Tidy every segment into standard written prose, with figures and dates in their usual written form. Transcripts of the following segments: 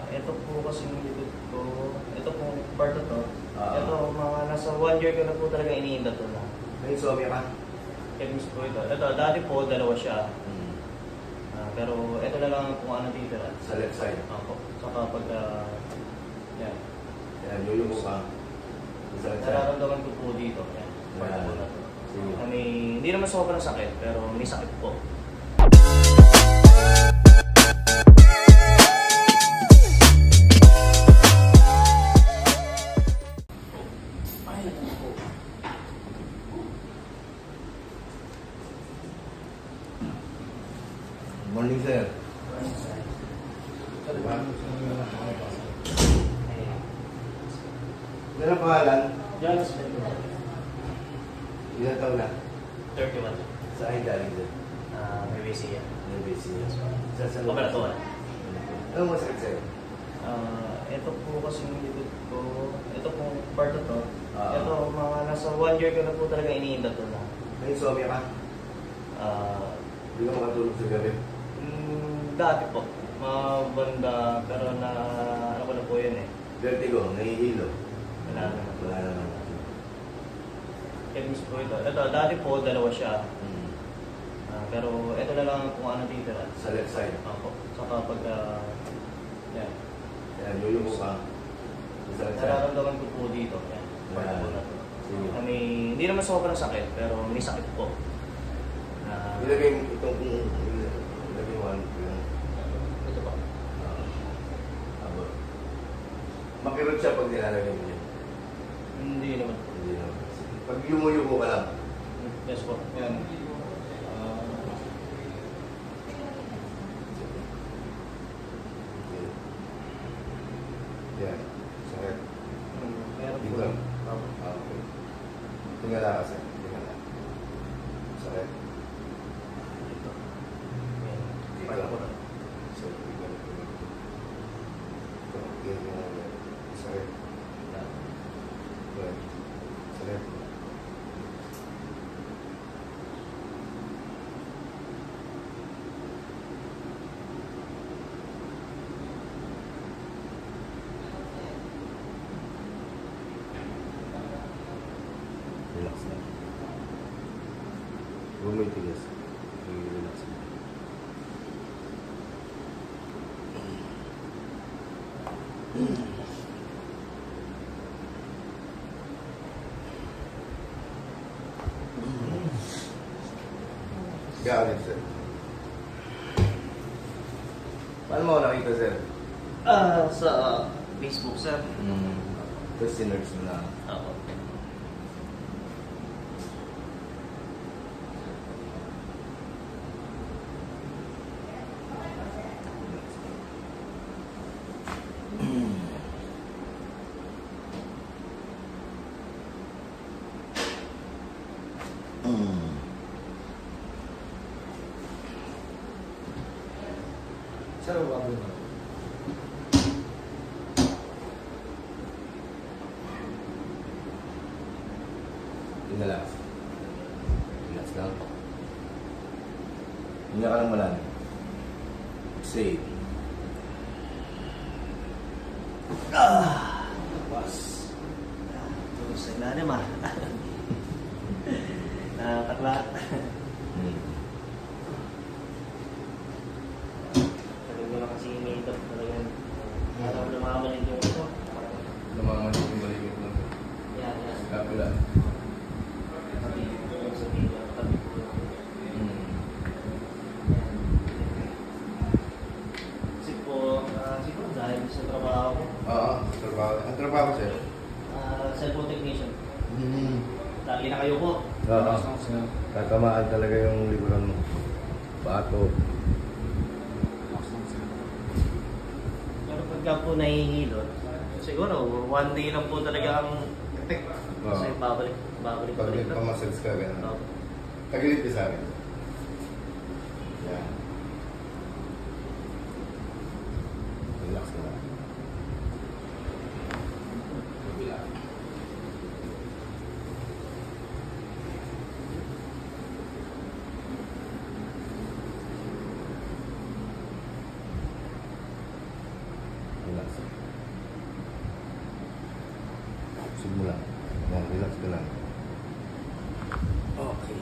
Ito po kasi yung likod ko, ito po part na to. Ito mga nasa 1 year ko na po talaga iniinda to na. May insomnia ka? Kaya po ito. Ito, dati po dalawa siya. Pero ito na lang kung ano titira. Sa left side? Opo. Saka pag, yan. Yan, yuyuko ka. Sa left side? Nararamdaman ko po dito. Yan. Part po na to. Hindi naman sobrang sakit, pero may sakit po. Morning, sir. Ano ang pangalan? John Smith. Ilan taon na? 31. Saan galing, sir? May BC yan. NBC. Sa Operatuan. Ano mo sakit sa'yo? Ito po kasi yung likod ko, ito po part na to. Ito mga nasa 1 year ko na po talaga iniinda to na. May insomnia ka? Hindi ka makatulog sa gabi? Dati po. Mabanda, pero na ano ko na po yun eh. Vertigo, nahihilo? Wala naman. Wala naman. Kaya po ito. Ito, dati po dalawa siya. Pero ito na lang kung ano titira. Sa left side? Opo. Saka pag, yan. Yan, yuyuko ka. Sa left side? Nararamdaman ko po dito. Yan. Part po na to. Hindi naman sobrang sakit, pero may sakit po. Ilagay mo itong ilagay mo ano yung Ito pa. makirot siya pag nilalagay mo yun. Hindi naman. Hindi naman. Pag yumuyuko ka lang. Yes po. Yan. Yan. Sakit. Meron po. Dito. Okay. Tingala kasi. Tingala. Sakit. Dito. Yan. Dito. Part po na. So, tingala. Tingala. Sakit. Yan. Sakit. Relax na. Huwag mo itigas. Relax na. Galit, sir. Paano mo nakita, sir? Sa Facebook, sir. Tapos sinerge mo na. Ako. Sir, wag mo. Relax. Relax lang. Hindi ka lang malalim. Safe. Bas. Ito sa ilalim Nakakatla. Talagang naman kasi may-top talaga. Parang namamalit yung ito. Namamalit yung maligit mo. Yan. Kapila. Tabi yung sabihin niya. Tabi po. Kasi po, siguro dahil sa trabaho ko. Oo, trabaho. Ang trabaho, sir? Cellphone technician. Lagi na kayo po. Oo. Tatamaan talaga yung liburan mo. Bato. Pero pagka po nahihilot, siguro one day lang po talaga ang effect. Kasi babalik Pag nagpamassage ka, gano'n. Oo. Tagilid ka sa akin. Yan. Relax na lang. Kabila. Simula. Yan, relax ka lang. Okay.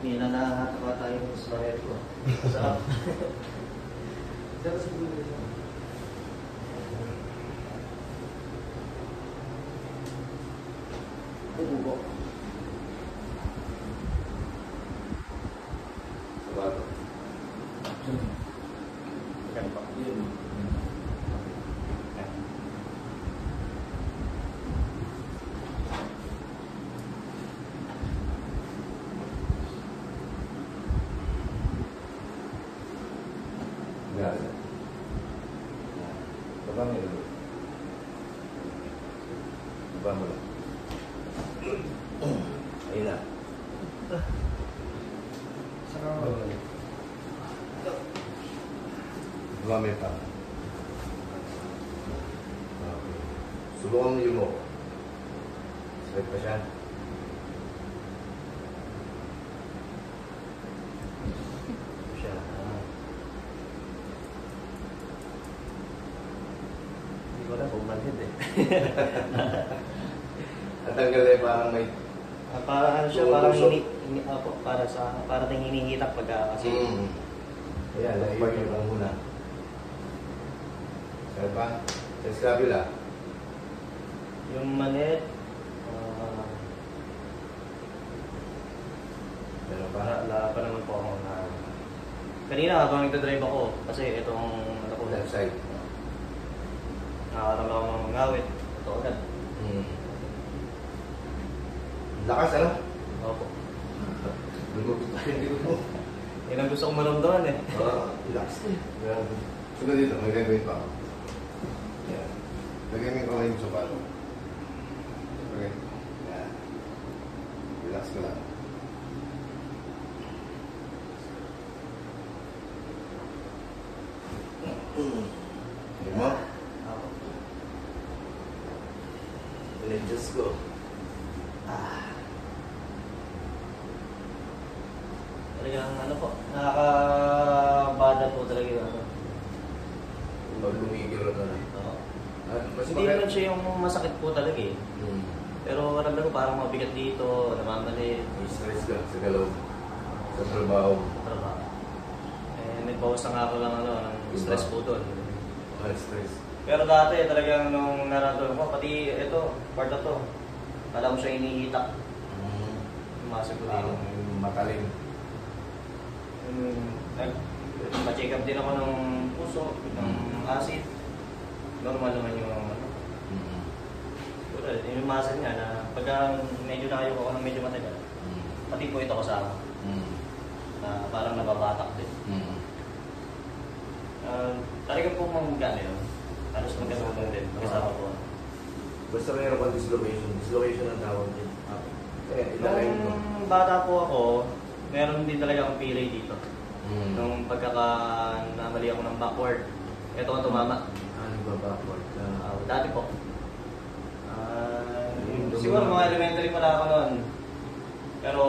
Hindi na nakakatawa tayo sa bayad ko. Masarap. Diyan sa gulo nito. Ubo. Sabato. Ganito. Yan. Baba mo yun. Baba mo lang. Ayun na. Sarap. Baba mo yung pa. Okay. Subukan mo yung mo. Sakit pa siya. Siya. Hindi ko na pumanhid eh. At tanggal eh, parang may... Para ano siya, parang para ting hinihitak pagka kasi Ayan, na-part yung lang muna. Saan pa? Sa scapula. yung manet, Meron pa? para pa naman po ako na kanina habang nagdadrive ako kasi itong ano ko, Left side. nakaramdam ako ng ngawit. Ito agad. Lakas, ano? Opo. Hindi ko. Yan ang gusto kong maramdaman eh. Relax. Sunod dito, may gagawin pa ako. Yan. Lagyan mo yung kamay mo sa palo. Okay. Yan. Relax ka lang. Hindi mo? Opo. Let just go. Talagang ano po, nakakabada po talaga yung ano. Pag lumigil ka na. Oo. Mas Hindi naman siya yung masakit po talaga eh. Hmm. Pero maramdaman ko parang mabigat dito, namamalit. May stress ka sa galaw. Sa trabaho. Trabaho. Eh, nagbawas na nga ako lang ano, ng stress po doon. Stress. Pero dati talagang nung nararamdaman ko, pati ito, part na to, alam mo siya inihitak. Pumasok ko dito. Matalim. Nag-check up din ako ng puso, ng acid. Normal naman yung ano. Pero yung muscle niya na pagka medyo nakayok ako ng medyo matagal, pati po ito kasama. Na parang nababatak din. Talagang po mamagano yun. Halos magkasama din. Kasama po. Basta mayroon kang dislocation. Dislocation ang tawag din. Kaya ilagay mo. Nung bata po ako, meron din talaga akong pilay dito. Nung namali ako ng backward, ito ang tumama. Ano ba backward? Dati po. Siguro mga elementary pala ako noon. Pero,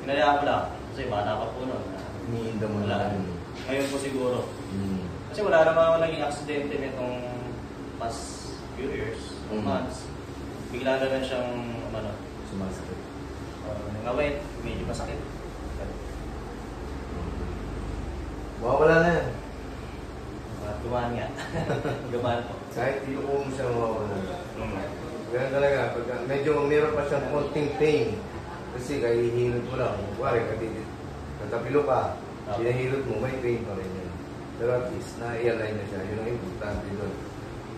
pinayaan ko lang. Kasi bata pa po noon. Iniinda mo Wala. lang. Ngayon po siguro. Kasi wala naman ako naging aksidente nitong past few years, months. Bigla na lang siyang, ano, Sumasakit. ngawit, medyo masakit. Mawawala na yan. Gumaan nga. Gumaan po. Kahit iluko mo siya mawawala na. Ganun talaga. Pagka medyo meron pa siyang konting pain. Kasi kahihilot mo lang. Kuwari, katapilo ka. Pinahilot mo, may pain pa rin yun. Pero at least, na-i-align na siya. Yun ang importante doon.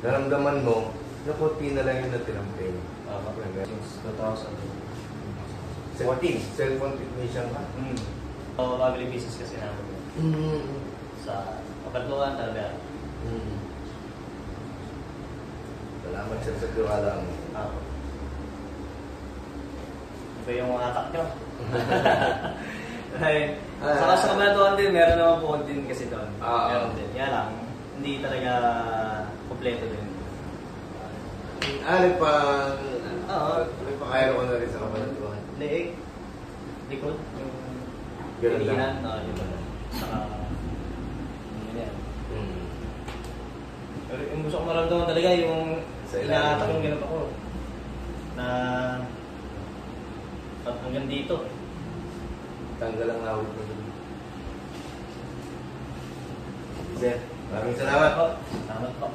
Naramdaman mo, na konti na lang yung natirang pain. Since 2000. 14. Cellphone technician ka? Family business kasi namin. Sa Kabantuan talaga. Salamat siya sa tiwala mo. Iba yung atak nyo. Saka sa Kabantuan din, meron naman po din kasi doon. Meron din. Yan lang, hindi talaga kompleto din. Nagpakairo ko na rin sa Kabanatuan. Leeg, likod, yung Ganun pilihan, lang. yun ba? Saka, yun yan. Pero yung gusto ko maramdaman talaga yung Sa ilalim. inaatang yung ganap ako. Na at hanggang dito. Tanggal ang awit ko. Sir, maraming salamat. Salamat po.